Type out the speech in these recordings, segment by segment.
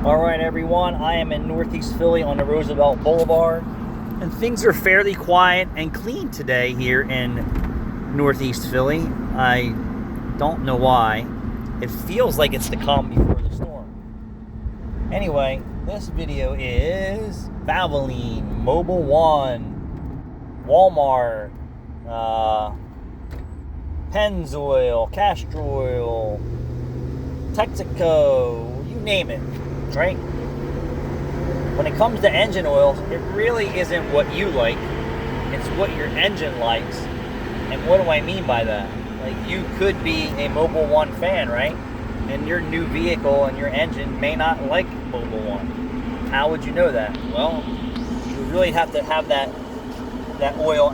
Alright everyone, I am in Northeast Philly on the Roosevelt Boulevard, and things are fairly quiet and clean today here in Northeast Philly. I don't know why. It feels like it's the calm before the storm. Anyway, this video is Valveoline, Mobil 1, Walmart, Pennzoil, Castrol, Texaco, you name it. Right? When it comes to engine oils, it really isn't what you like, it's what your engine likes. And what do I mean by that? Like, you could be a Mobil 1 fan, right? And your new vehicle and your engine may not like Mobil 1. How would you know that? Well, you really have to have that oil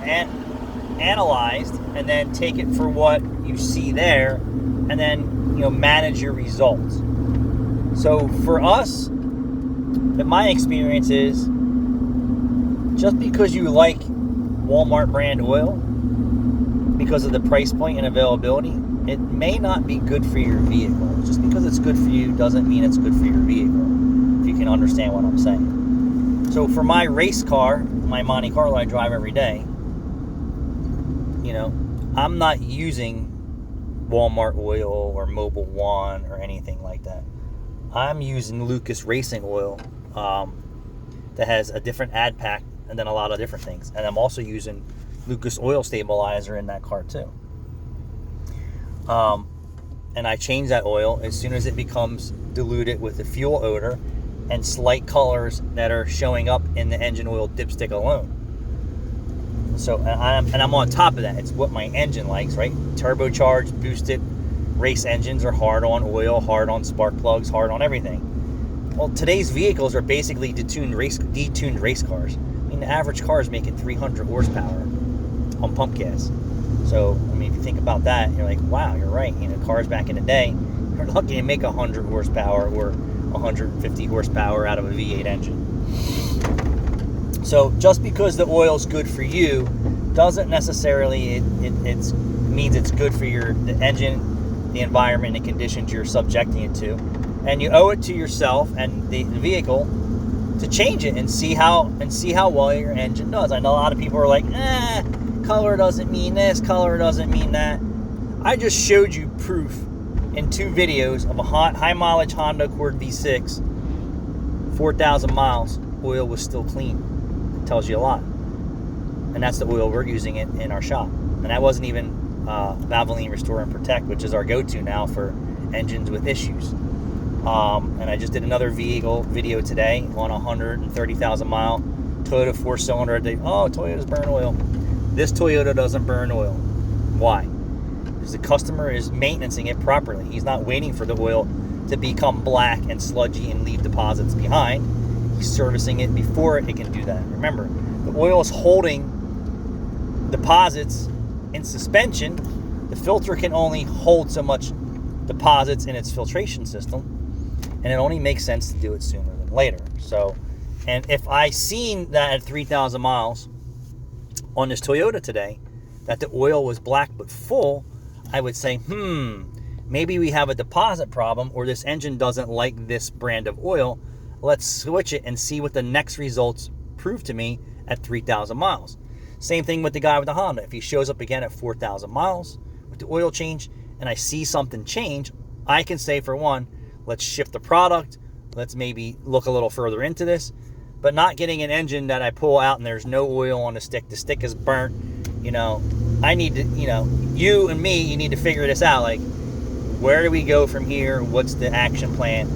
analyzed and then take it for what you see there, and then manage your results. So for us, in my experience is, just because you like Walmart brand oil, because of the price point and availability, it may not be good for your vehicle. Just because it's good for you doesn't mean it's good for your vehicle, if you can understand what I'm saying. So for my race car, my Monte Carlo I drive every day, I'm not using Walmart oil or Mobil 1 or anything like that. I'm using Lukas racing oil that has a different ad pack and then a lot of different things. And I'm also using Lukas oil stabilizer in that car too. And I change that oil as soon as it becomes diluted with the fuel odor and slight colors that are showing up in the engine oil dipstick alone. So, and I'm on top of that. It's what my engine likes, right? Turbocharged, boosted race engines are hard on oil, hard on spark plugs, hard on everything. Well, today's vehicles are basically detuned race cars. I mean, the average car is making 300 horsepower on pump gas. So, I mean, if you think about that, you're like, wow, you're right. Cars back in the day, you're lucky to make 100 horsepower or 150 horsepower out of a V8 engine. So, just because the oil's good for you doesn't necessarily it means it's good for the engine, the environment and conditions you're subjecting it to. And you owe it to yourself and the vehicle to change it and see how well your engine does. I know a lot of people are like, color doesn't mean this, color doesn't mean that. I just showed you proof in 2 videos of a high mileage Honda Accord V6, 4,000 miles, oil was still clean. It tells you a lot. And that's the oil we're using in our shop. And that wasn't even Valveoline Restore and Protect, which is our go-to now for engines with issues. And I just did another vehicle video today on a 130,000 mile Toyota 4-cylinder. Oh, Toyotas burn oil. This Toyota doesn't burn oil. Why? Because the customer is maintaining it properly. He's not waiting for the oil to become black and sludgy and leave deposits behind. He's servicing it before it can do that. Remember, the oil is holding deposits in suspension. The filter can only hold so much deposits in its filtration system, and it only makes sense to do it sooner than later. So, and if I seen that at 3,000 miles on this Toyota today, that the oil was black but full, I would say, maybe we have a deposit problem, or this engine doesn't like this brand of oil. Let's switch it and see what the next results prove to me at 3,000 miles. Same thing with the guy with the Honda. If he shows up again at 4,000 miles with the oil change and I see something change, I can say, for one, let's shift the product. Let's maybe look a little further into this. But not getting an engine that I pull out and there's no oil on the stick. The stick is burnt. I need to, you and me, you need to figure this out. Like, where do we go from here? What's the action plan?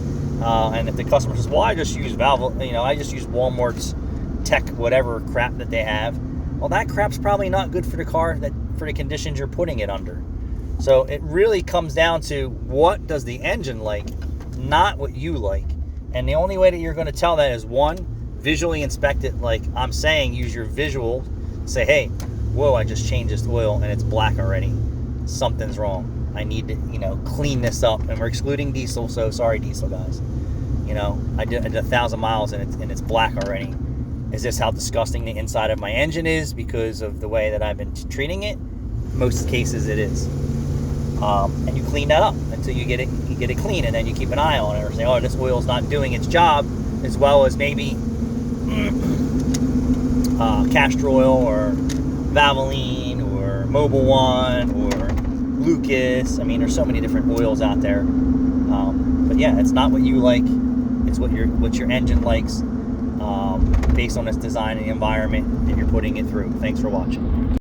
And if the customer says, well, I just use I just use Walmart's tech, whatever crap that they have. Well, that crap's probably not good for the car, for the conditions you're putting it under. So it really comes down to, what does the engine like, not what you like. And the only way that you're going to tell that is, one, visually inspect it. Like I'm saying, use your visual. Say, hey, whoa, I just changed this oil and it's black already. Something's wrong. I need to, clean this up. And we're excluding diesel, so sorry, diesel guys. I did 1,000 miles and it's black already. Is this how disgusting the inside of my engine is because of the way that I've been treating it? Most cases it is. And you clean that up until you get get it clean, and then you keep an eye on it, or say, oh, this oil's not doing its job as well as maybe Castrol or Valveoline or Mobil One or Lukas. I mean, there's so many different oils out there. But yeah, it's not what you like, it's what your engine likes, based on its design and the environment that you're putting it through. Thanks for watching.